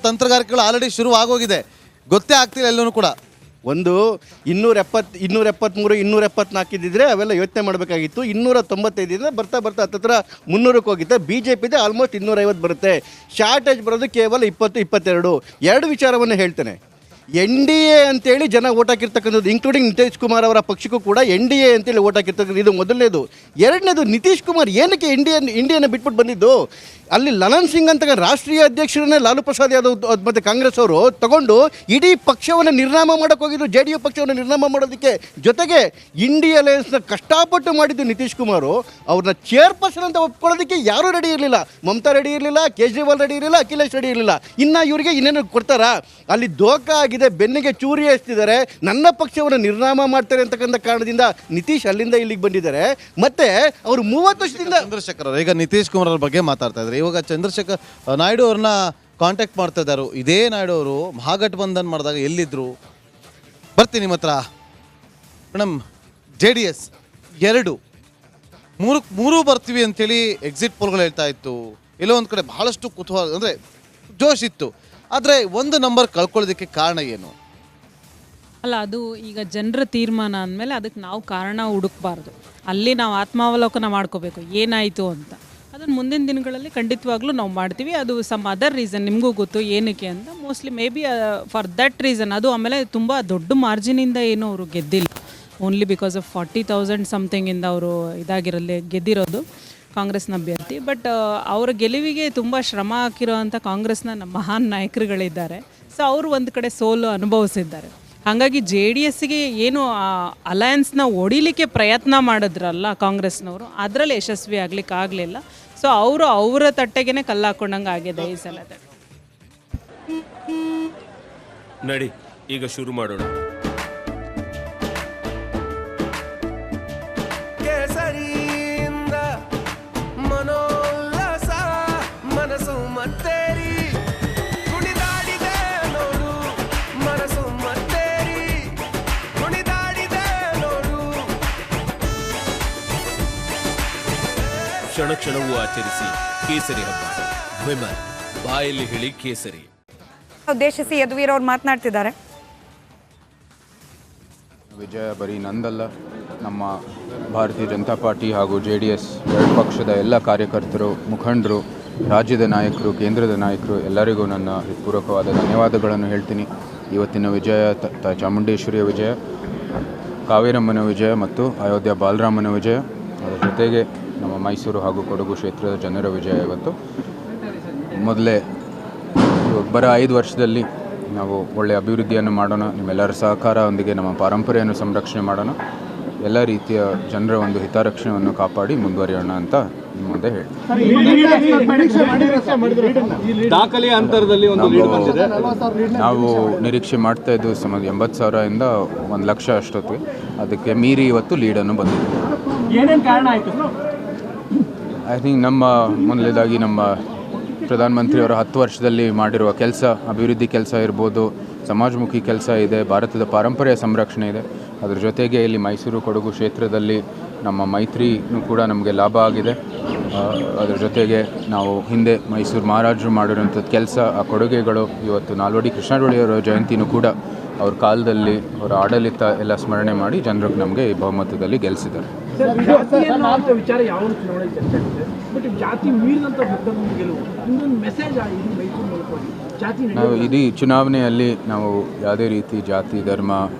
ತಂತ್ರಗಾರಿಕೆಗಳು already ಶುರು ಆಗೋಗಿದೆ, ಗೊತ್ತೇ ಆಗ್ತಿಲ್ಲ ಎಲ್ಲೂ ಕೂಡ. ಒಂದು 273 274 ಇದ್ದಿದ್ರೆ ಅವೆಲ್ಲ ಯೋಚನೆ ಮಾಡಬೇಕಾಗಿತ್ತು. 295 ಇದ್ರೆ ಬರ್ತಾ ಹತ್ತಿರ 300ಕ್ಕೆ ಹೋಗಿತ್ತು. BJPದೆ ಆಲ್ಮೋಸ್ಟ್ 250 ಬರುತ್ತೆ. ಶಾರ್ಟೇಜ್ ಬರೋದು ಕೇವಲ 20-22. ಎರಡು ವಿಚಾರವನ್ನು ಹೇಳ್ತೇನೆ. NDA ಅಂತೇಳಿ ಜನ ಓಟ್ ಹಾಕಿರ್ತಕ್ಕಂಥದ್ದು, ಇನ್ಕ್ಲೂಡಿಂಗ್ ನಿತೀಶ್ ಕುಮಾರ್ ಅವರ ಪಕ್ಷಕ್ಕೂ ಕೂಡ NDA ಅಂತೇಳಿ ಓಟ್ ಹಾಕಿರ್ತಕ್ಕಂಥದ್ದು. ಇದು ಮೊದಲನೇದು. ಎರಡನೇದು, ನಿತೀಶ್ ಕುಮಾರ್ ಏನಕ್ಕೆ ಇಂಡಿಯಾನ ಬಿಟ್ಬಿಟ್ಟು ಬಂದಿದ್ದು? ಅಲ್ಲಿ ಲಲನ್ ಸಿಂಗ್ ಅಂತ ರಾಷ್ಟ್ರೀಯ ಅಧ್ಯಕ್ಷರನ್ನೇ ಲಾಲು ಪ್ರಸಾದ್ ಯಾದವ್ ಮತ್ತು ಕಾಂಗ್ರೆಸ್ ಅವರು ತಗೊಂಡು ಇಡೀ ಪಕ್ಷವನ್ನು ನಿರ್ನಾಮ ಮಾಡೋಕ್ಕೆ ಹೋಗಿದ್ದು, JDU ಪಕ್ಷವನ್ನು ನಿರ್ನಾಮ ಮಾಡೋದಕ್ಕೆ. ಜೊತೆಗೆ ಇಂಡಿಯಾ ಅಲಯನ್ಸ್ನ ಕಷ್ಟಪಟ್ಟು ಮಾಡಿದ್ದು ನಿತೀಶ್ ಕುಮಾರ್. ಅವ್ರನ್ನ ಚೇರ್ಪರ್ಸನ್ ಅಂತ ಒಪ್ಕೊಳ್ಳೋದಕ್ಕೆ ಯಾರೂ ರೆಡಿ ಇರಲಿಲ್ಲ. ಮಮತಾ ರೆಡಿ ಇರಲಿಲ್ಲ, ಕೇಜ್ರಿವಾಲ್ ರೆಡಿ ಇರಲಿಲ್ಲ, ಅಖಿಲೇಶ್ ರೆಡಿ ಇರಲಿಲ್ಲ. ಇನ್ನು ಇವರಿಗೆ ಇನ್ನೇನು ಕೊಡ್ತಾರಾ? ಅಲ್ಲಿ ದೋಖಾ ಆಗಿದೆ, ಬೆನ್ನಿಗೆ ಚೂರಿ ಎಸ್ತಿದ್ದಾರೆ, ನನ್ನ ಪಕ್ಷವನ್ನು ನಿರ್ನಾಮ ಮಾಡ್ತಾರೆ ಅಂತಕ್ಕಂಥ ಕಾರಣದಿಂದ ನಿತೀಶ್ ಅಲ್ಲಿಂದ ಇಲ್ಲಿಗೆ ಬಂದಿದ್ದಾರೆ. ಮತ್ತೆ ಅವರು 30 ವರ್ಷದಿಂದ ಚಂದ್ರಶೇಖರ್ ಅವರು, ಈಗ ನಿತೀಶ್ ಕುಮಾರ್ ಅವ್ರ ಬಗ್ಗೆ ಮಾತಾಡ್ತಾ ಇದ್ದಾರೆ. ಇವಾಗ ಚಂದ್ರಶೇಖರ್ ನಾಯ್ಡು ಅವ್ರನ್ನ ಕಾಂಟ್ಯಾಕ್ಟ್ ಮಾಡ್ತಾ ಇದ್ದಾರೆ. ಇದೇ ನಾಯ್ಡು ಅವರು ಮಹಾಗಠಬಂಧನ್ ಮಾಡಿದಾಗ ಎಲ್ಲಿದ್ರು? ಬರ್ತೀನಿ ನಿಮ್ಮ ಹತ್ರ ಮೇಡಮ್. JDS 2-3 ಬರ್ತೀವಿ ಅಂತೇಳಿ ಎಕ್ಸಿಟ್ ಪೋಲ್ಗಳು ಹೇಳ್ತಾ ಇತ್ತು. ಎಲ್ಲೋ ಒಂದು ಕಡೆ ಬಹಳಷ್ಟು ಕುತೂಹಲ, ಅಂದರೆ ಜೋಶ್ ಇತ್ತು. ಆದರೆ ಒಂದು ನಂಬರ್ ಕಳ್ಕೊಳ್ಳೋದಕ್ಕೆ ಕಾರಣ ಏನು? ಅಲ್ಲ, ಅದು ಈಗ ಜನರ ತೀರ್ಮಾನ ಅಂದಮೇಲೆ ಅದಕ್ಕೆ ನಾವು ಕಾರಣ ಹುಡುಕ್ಬಾರ್ದು. ಅಲ್ಲಿ ನಾವು ಆತ್ಮಾವಲೋಕನ ಮಾಡ್ಕೋಬೇಕು ಏನಾಯಿತು ಅಂತ. ಅದನ್ನು ಮುಂದಿನ ದಿನಗಳಲ್ಲಿ ಖಂಡಿತವಾಗ್ಲೂ ನಾವು ಮಾಡ್ತೀವಿ. ಅದು ಸಮ್ ಅದರ್ ರೀಸನ್ ನಿಮಗೂ ಗೊತ್ತು ಏನಕ್ಕೆ ಅಂತ. Mostly may be for that reason. ಅದು ಆಮೇಲೆ ತುಂಬ ದೊಡ್ಡ ಮಾರ್ಜಿನಿಂದ ಏನೂ ಅವರು ಗೆದ್ದಿಲ್ಲ. ಓನ್ಲಿ ಬಿಕಾಸ್ ಆಫ್ 40,000 ಸಮಥಿಂಗಿಂದ ಅವರು ಗೆದ್ದಿರೋದು ಕಾಂಗ್ರೆಸ್ನ ಅಭ್ಯರ್ಥಿ. ಬಟ್ ಅವರ ಗೆಲುವಿಗೆ ತುಂಬ ಶ್ರಮ ಹಾಕಿರೋ ಅಂಥ ಕಾಂಗ್ರೆಸ್ನ ಮಹಾನ್ ನಾಯಕರುಗಳಿದ್ದಾರೆ. ಸೊ ಅವರು ಒಂದು ಕಡೆ ಸೋಲು ಅನುಭವಿಸಿದ್ದಾರೆ. ಹಾಗಾಗಿ JDSಗೆ ಏನು ಅಲಯನ್ಸ್ನ ಒಡಿಲಿಕ್ಕೆ ಪ್ರಯತ್ನ ಮಾಡಿದ್ರಲ್ಲ ಕಾಂಗ್ರೆಸ್ನವರು, ಅದರಲ್ಲಿ ಯಶಸ್ವಿ ಆಗ್ಲಿಕ್ಕೆ ಆಗಲಿಲ್ಲ. ಸೊ ಅವರ ತಟ್ಟೆಗೆ ಕಲ್ಲು ಹಾಕೊಂಡಂಗೆ ಆಗಿದೆ ಈ ಸಲದ. ನಡಿ ಈಗ ಶುರು ಮಾಡೋಣ. ಕ್ಷಣ ಕ್ಷಣವೂ ಆಚರಿಸಿ ಕೇಸರಿ ಹಬ್ಬ. ವಿಮಲ್ ಬಾಯಲ್ಲಿ ಹೇಳಿ ಕೇಸರಿ ಉದ್ದೇಶಿಸಿ ಯದುವೀರ್ ಅವರು ಮಾತನಾಡ್ತಿದ್ದಾರೆ. ವಿಜಯ ಬರೀ ನಂದಲ್ಲ, ನಮ್ಮ ಭಾರತೀಯ ಜನತಾ ಪಾರ್ಟಿ ಹಾಗೂ JDS ಎರಡು ಪಕ್ಷದ ಎಲ್ಲ ಕಾರ್ಯಕರ್ತರು, ಮುಖಂಡರು, ರಾಜ್ಯದ ನಾಯಕರು, ಕೇಂದ್ರದ ನಾಯಕರು ಎಲ್ಲರಿಗೂ ನನ್ನ ಹೃತ್ಪೂರ್ವಕವಾದ ಧನ್ಯವಾದಗಳನ್ನು ಹೇಳ್ತೀನಿ. ಇವತ್ತಿನ ವಿಜಯ ಚಾಮುಂಡೇಶ್ವರಿಯ ವಿಜಯ, ಕಾವೇರಮ್ಮನ ವಿಜಯ ಮತ್ತು ಅಯೋಧ್ಯ ಬಾಲರಾಮನ ವಿಜಯ, ಅದರ ಜೊತೆಗೆ ನಮ್ಮ ಮೈಸೂರು ಹಾಗೂ ಕೊಡಗು ಕ್ಷೇತ್ರದ ಜನರ ವಿಜಯ. ಇವತ್ತು ಮೊದಲೇ ಬರೋ 5 ವರ್ಷದಲ್ಲಿ ನಾವು ಒಳ್ಳೆಯ ಅಭಿವೃದ್ಧಿಯನ್ನು ಮಾಡೋಣ, ನಿಮ್ಮೆಲ್ಲರ ಸಹಕಾರದೊಂದಿಗೆ ನಮ್ಮ ಪರಂಪರೆಯನ್ನು ಸಂರಕ್ಷಣೆ ಮಾಡೋಣ, ಎಲ್ಲ ರೀತಿಯ ಜನರ ಒಂದು ಹಿತರಕ್ಷಣೆಯನ್ನು ಕಾಪಾಡಿ ಮುಂದುವರಿಯೋಣ ಅಂತ ನಿಮ್ಮ ಮುಂದೆ ಹೇಳಿ. ನಾವು ನಿರೀಕ್ಷೆ ಮಾಡ್ತಾ ಇದ್ದು ಸುಮಾರು 80,000 1 ಲಕ್ಷ ಅಷ್ಟೊತ್ತಿಗೆ. ಅದಕ್ಕೆ ಮೀರಿ ಇವತ್ತು ಲೀಡನ್ನು ಬಂದಿದೆ. ಐ ಥಿಂಕ್ ನಮ್ಮ ಮೊದಲನೇದಾಗಿ ನಮ್ಮ ಪ್ರಧಾನಮಂತ್ರಿಯವರ 10 ವರ್ಷದಲ್ಲಿ ಮಾಡಿರುವ ಕೆಲಸ, ಅಭಿವೃದ್ಧಿ ಕೆಲಸ ಇರ್ಬೋದು, ಸಮಾಜಮುಖಿ ಕೆಲಸ ಇದೆ, ಭಾರತದ ಪರಂಪರೆಯ ಸಂರಕ್ಷಣೆ ಇದೆ. ಅದರ ಜೊತೆಗೆ ಇಲ್ಲಿ ಮೈಸೂರು ಕೊಡಗು ಕ್ಷೇತ್ರದಲ್ಲಿ ನಮ್ಮ ಮೈತ್ರಿನೂ ಕೂಡ ನಮಗೆ ಲಾಭ ಆಗಿದೆ. ಅದರ ಜೊತೆಗೆ ನಾವು ಹಿಂದೆ ಮೈಸೂರು ಮಹಾರಾಜರು ಮಾಡಿರೋಂಥದ್ದು ಕೆಲಸ, ಆ ಕೊಡುಗೆಗಳು ಇವತ್ತು ನಾಲ್ವಡಿ ಕೃಷ್ಣರವರ ಜಯಂತಿನೂ ಕೂಡ ಅವ್ರ ಕಾಲದಲ್ಲಿ ಅವರ ಆಡಳಿತ ಎಲ್ಲ ಸ್ಮರಣೆ ಮಾಡಿ ಜನರಿಗೆ ನಮಗೆ ಈ ಬಹುಮತದಲ್ಲಿ ಗೆಲ್ಲಿಸಿದ್ದಾರೆ. ನಾವು ಇಡೀ ಚುನಾವಣೆಯಲ್ಲಿ ನಾವು ಯಾವುದೇ ರೀತಿ ಜಾತಿ, ಧರ್ಮ,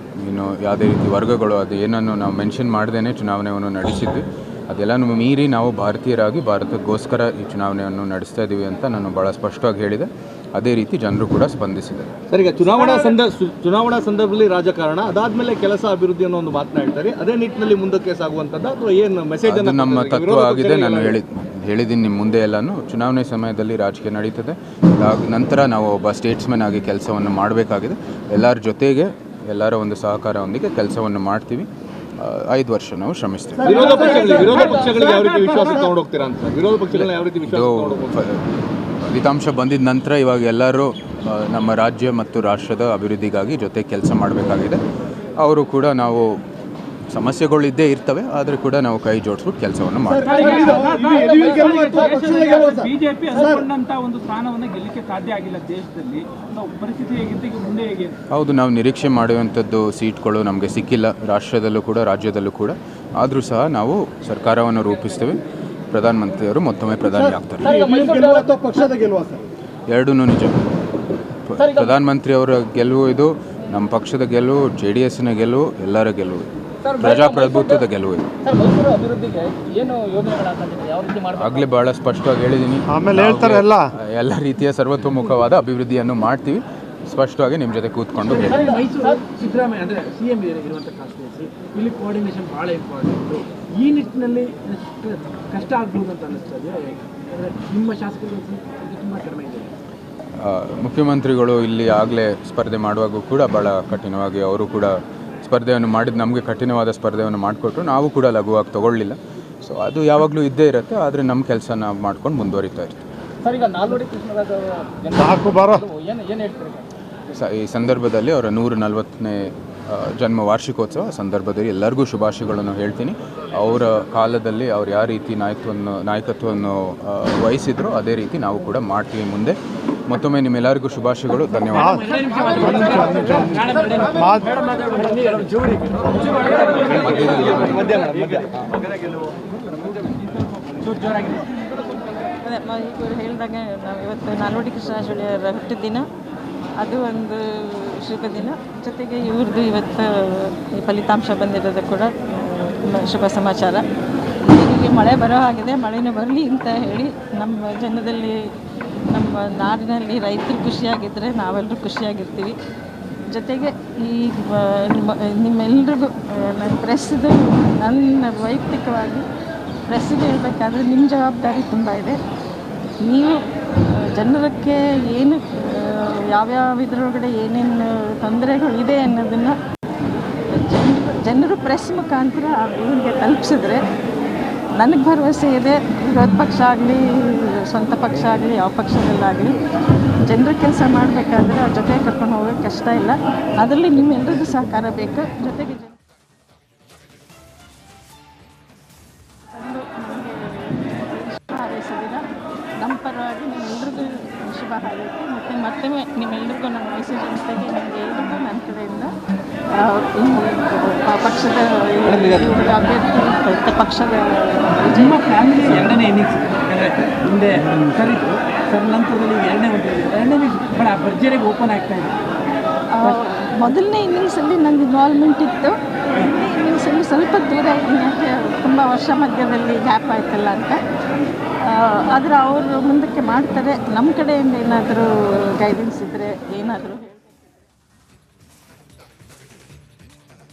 ಇನ್ನು ಯಾವುದೇ ರೀತಿ ವರ್ಗಗಳು ಅದು ಏನನ್ನು ನಾವು ಮೆನ್ಷನ್ ಮಾಡ್ದೇ ಚುನಾವಣೆಯನ್ನು ನಡೆಸಿದ್ವಿ. ಅದೆಲ್ಲನೂ ಮೀರಿ ನಾವು ಭಾರತೀಯರಾಗಿ ಭಾರತಕ್ಕೋಸ್ಕರ ಈ ಚುನಾವಣೆಯನ್ನು ನಡೆಸ್ತಾ ಇದ್ದೀವಿ ಅಂತ ನಾನು ಭಾಳ ಸ್ಪಷ್ಟವಾಗಿ ಹೇಳಿದೆ. ಅದೇ ರೀತಿ ಜನರು ಕೂಡ ಸ್ಪಂದಿಸಿದ್ದಾರೆ. ಸರ್, ಈಗ ಚುನಾವಣಾ ಸಂದರ್ಭದಲ್ಲಿ ರಾಜಕಾರಣ, ಅದಾದಮೇಲೆ ಕೆಲಸ ಅಭಿವೃದ್ಧಿ ಅನ್ನೋ ಒಂದು ಮಾತನಾಡ್ತಾರೆ. ಅದೇ ನಿಟ್ಟಿನಲ್ಲಿ ಮುಂದಕ್ಕೆ ಸಾಗುವಂಥದ್ದು ಅಥವಾ ಏನು ಮೆಸೇಜ್? ಅದು ನಮ್ಮ ತತ್ವ ಆಗಿದೆ. ನಾನು ಹೇಳಿದ್ದೀನಿ ನಿಮ್ಮ ಮುಂದೆ ಎಲ್ಲನೂ. ಚುನಾವಣೆ ಸಮಯದಲ್ಲಿ ರಾಜಕೀಯ ನಡೀತದೆ. ನಂತರ ನಾವು ಒಬ್ಬ ಸ್ಟೇಟ್ಸ್ಮನ್ ಆಗಿ ಕೆಲಸವನ್ನು ಮಾಡಬೇಕಾಗಿದೆ. ಎಲ್ಲರ ಜೊತೆಗೆ ಎಲ್ಲರ ಒಂದು ಸಹಕಾರದೊಂದಿಗೆ ಕೆಲಸವನ್ನು ಮಾಡ್ತೀವಿ. 5 ವರ್ಷ ನಾವು ಶ್ರಮಿಸ್ತೀವಿ. ಫಲಿತಾಂಶ ಬಂದಿದ ನಂತರ ಇವಾಗ ಎಲ್ಲರೂ ನಮ್ಮ ರಾಜ್ಯ ಮತ್ತು ರಾಷ್ಟ್ರದ ಅಭಿವೃದ್ಧಿಗಾಗಿ ಜೊತೆ ಕೆಲಸ ಮಾಡಬೇಕಾಗಿದೆ. ಅವರು ಕೂಡ ನಾವು ಸಮಸ್ಯೆಗಳು ಇದ್ದೇ ಇರ್ತವೆ, ಆದರೆ ಕೂಡ ನಾವು ಕೈ ಜೋಡಿಸ್ಬಿಟ್ಟು ಕೆಲಸವನ್ನು ಮಾಡ್ತೀವಿ. ಬಿಜೆಪಿ ಅಂದುಕೊಂಡಂತ ಒಂದು ಸ್ಥಾನವನ್ನು ಗೆಲ್ಲಕ್ಕೆ ಸಾಧ್ಯ ಆಗಿಲ್ಲ ದೇಶದಲ್ಲಿ. ಪರಿಸ್ಥಿತಿ ಹೇಗಿತ್ತು, ಈಗ ಮುಂದೆ ಹೇಗೆ? ಹೌದು, ನಾವು ನಿರೀಕ್ಷೆ ಮಾಡುವಂಥದ್ದು ಸೀಟ್ಗಳು ನಮಗೆ ಸಿಕ್ಕಿಲ್ಲ, ರಾಷ್ಟ್ರದಲ್ಲೂ ಕೂಡ ರಾಜ್ಯದಲ್ಲೂ ಕೂಡ. ಆದರೂ ಸಹ ನಾವು ಸರ್ಕಾರವನ್ನು ರೂಪಿಸ್ತೇವೆ. ಪ್ರಧಾನಮಂತ್ರಿಯವರು ಮತ್ತೊಮ್ಮೆ ಪ್ರಧಾನಿ ಆಗ್ತಾರೆ. ಎರಡೂ ನಿಜ. ಪ್ರಧಾನಮಂತ್ರಿಯವರ ಗೆಲುವು ಇದು, ನಮ್ಮ ಪಕ್ಷದ ಗೆಲುವು, JDSನ ಗೆಲುವು, ಎಲ್ಲರ ಗೆಲುವು, ಪ್ರಜಾಪ್ರಭುತ್ವದ ಗೆಲುವು ಇದು. ಆಗಲೇ ಭಾಳ ಸ್ಪಷ್ಟವಾಗಿ ಹೇಳಿದ್ದೀನಿ. ಆಮೇಲೆ ಹೇಳ್ತಾರೆ ಎಲ್ಲ ರೀತಿಯ ಸರ್ವತೋಮುಖವಾದ ಅಭಿವೃದ್ಧಿಯನ್ನು ಮಾಡ್ತೀವಿ. ಸ್ಪಷ್ಟವಾಗಿ ನಿಮ್ಮ ಜೊತೆ ಕೂತ್ಕೊಂಡು ಮೈಸೂರು ಸಿದ್ದರಾಮಯ್ಯ ಅಂದರೆ CM ಇರುವಂಥ ಕಾನ್ಸ್ಟಿಟ್ಯೂನ್ಸಿ, ಇಲ್ಲಿ ಕೋಆರ್ಡಿನೇಷನ್ ಭಾಳ ಇಂಪಾರ್ಟೆಂಟು. ಈ ನಿಟ್ಟಿನಲ್ಲಿ ಕಷ್ಟ ಆಗ್ಬೋದು ಅಂತ ಅನ್ನಿಸ್ತದೆ. ಅಂದರೆ ನಿಮ್ಮ ಶಾಸಕರು ತುಂಬ ಕಡಿಮೆ ಇದೆ. ಮುಖ್ಯಮಂತ್ರಿಗಳು ಇಲ್ಲಿ ಆಗಲೇ ಸ್ಪರ್ಧೆ ಮಾಡುವಾಗೂ ಕೂಡ ಭಾಳ ಕಠಿಣವಾಗಿ ಅವರು ಕೂಡ ಸ್ಪರ್ಧೆಯನ್ನು ಮಾಡಿದ್ದು, ನಮಗೆ ಕಠಿಣವಾದ ಸ್ಪರ್ಧೆಯನ್ನು ಮಾಡಿಕೊಟ್ರು. ನಾವು ಕೂಡ ಲಘುವಾಗಿ ತೊಗೊಳ್ಳಿಲ್ಲ. ಸೊ ಅದು ಯಾವಾಗಲೂ ಇದ್ದೇ ಇರುತ್ತೆ, ಆದರೆ ನಮ್ಮ ಕೆಲಸ ನಾವು ಮಾಡ್ಕೊಂಡು ಮುಂದುವರಿತಾ ಇರ್ತೀವಿ. ಸರ್, ಈಗ ನಾಲ್ವಡಿ ಕೃಷ್ಣರಾಜ ಏನು ಹೇಳ್ತಾರೆ ಈ ಸಂದರ್ಭದಲ್ಲಿ ಅವರ 140ನೇ ಜನ್ಮ ವಾರ್ಷಿಕೋತ್ಸವ ಸಂದರ್ಭದಲ್ಲಿ ಎಲ್ಲರಿಗೂ ಶುಭಾಶಯಗಳನ್ನು ಹೇಳ್ತೀನಿ. ಅವರ ಕಾಲದಲ್ಲಿ ಅವ್ರು ಯಾವ ರೀತಿ ನಾಯಕತ್ವವನ್ನು ವಹಿಸಿದ್ರು ಅದೇ ರೀತಿ ನಾವು ಕೂಡ ಮಾಡ್ತೀವಿ ಮುಂದೆ. ಮತ್ತೊಮ್ಮೆ ನಿಮ್ಮೆಲ್ಲರಿಗೂ ಶುಭಾಶಯಗಳು. ಧನ್ಯವಾದ. ಇವರು ಹೇಳಿದಾಗ ನಾವು ಇವತ್ತು ನಾಲ್ವಡಿ ಕೃಷ್ಣರಾಜ ಹುಟ್ಟಿದ ದಿನ, ಅದು ಒಂದು ಶುಭ ದಿನ. ಜೊತೆಗೆ ಇವ್ರದ್ದು ಇವತ್ತು ಈ ಫಲಿತಾಂಶ ಬಂದಿರೋದು ಕೂಡ ಶುಭ ಸಮಾಚಾರ. ಹೀಗೆ ಮಳೆ ಬರೋ ಹಾಗಿದೆ, ಮಳೆನೂ ಬರಲಿ ಅಂತ ಹೇಳಿ ನಮ್ಮ ಜನದಲ್ಲಿ, ನಮ್ಮ ನಾಡಿನಲ್ಲಿ ರೈತರು ಖುಷಿಯಾಗಿದ್ದರೆ ನಾವೆಲ್ಲರೂ ಖುಷಿಯಾಗಿರ್ತೀವಿ. ಜೊತೆಗೆ ಈ ನಿಮ್ಮೆಲ್ರಿಗೂ ನನ್ನ ಪ್ರೆಸ್ದು, ನನ್ನ ವೈಯಕ್ತಿಕವಾಗಿ ಪ್ರೆಸ್ಸಿಗೆ ಹೇಳಬೇಕಾದ್ರೆ ನಿಮ್ಮ ಜವಾಬ್ದಾರಿ ತುಂಬ ಇದೆ. ನೀವು ಜನರಕ್ಕೆ ಏನು ಯಾವ್ಯಾವ ಇದರೊಳಗಡೆ ಏನೇನು ತೊಂದರೆಗಳಿದೆ ಅನ್ನೋದನ್ನು ಜನರು ಪ್ರೆಸ್ ಮುಖಾಂತರ ಇವ್ರಿಗೆ ತಲುಪಿಸಿದ್ರೆ ನನಗೆ ಭರವಸೆ ಇದೆ, ವಿರೋಧ ಪಕ್ಷ ಆಗಲಿ ಸ್ವಂತ ಪಕ್ಷ ಆಗಲಿ ಯಾವ ಪಕ್ಷದಲ್ಲಾಗಲಿ ಜನರ ಕೆಲಸ ಮಾಡಬೇಕಾದ್ರೆ ಅವ್ರ ಜೊತೆ ಕರ್ಕೊಂಡು ಹೋಗೋಕ್ಕೆ ಕಷ್ಟ ಇಲ್ಲ. ಅದರಲ್ಲಿ ನಿಮ್ಮೆಲ್ಲರದ್ದು ಸಹಕಾರ ಬೇಕು. ಜೊತೆಗೆ ಹಾರೈಸಿದ್ದೀರ, ನಮ್ಮ ಪರವಾಗಿ ನಿಮ್ಮೆಲ್ಲರಿಗೂ ಶುಭ ಹಾರೈಕೆ. ಮತ್ತು ಮತ್ತೊಮ್ಮೆ ನಿಮ್ಮೆಲ್ಲರಿಗೂ ನಮ್ಮ ಮೈಸೂರು ಜನತೆಗೆ ನಿಮಗೆ ಎಲ್ರಿಗೂ ನನ್ನ ಕಡೆಯಿಂದ ಪಕ್ಷದ ಅಭ್ಯರ್ಥಿ ಪಕ್ಷದ ನಿಮ್ಮ ಫ್ಯಾಮಿಲಿ ಎರಡನೇ ಇನ್ನಿಂಗ್ಸ್, ಯಾಕಂದರೆ ಮುಂದೆ ಸರಿತು ಸರ್ ನಂತರದಲ್ಲಿ ಎರಡನೇ ಇನ್ನಿಂಗ್ಸ್ ಭಾಳ ಭರ್ಜರಿಗೆ ಓಪನ್ ಆಗ್ತಾ ಇದೆ. ಮೊದಲನೇ ಇನ್ನಿಂಗ್ಸಲ್ಲಿ ನನಗೆ ಇನ್ವಾಲ್ವ್ಮೆಂಟ್ ಇತ್ತು. ಎರಡನೇ ಇನ್ನಿಂಗ್ಸಲ್ಲಿ ಸ್ವಲ್ಪ ದೂರ ಯಾಕೆ ತುಂಬ ವರ್ಷ ಮಧ್ಯದಲ್ಲಿ ಗ್ಯಾಪ್ ಆಯ್ತಲ್ಲ ಅಂತ. ಆದರೆ ಅವರು ಮುಂದಕ್ಕೆ ಮಾಡ್ತಾರೆ. ನಮ್ಮ ಕಡೆಯಿಂದ ಏನಾದರೂ ಗೈಡೆನ್ಸ್ ಇದ್ದರೆ ಏನಾದರೂ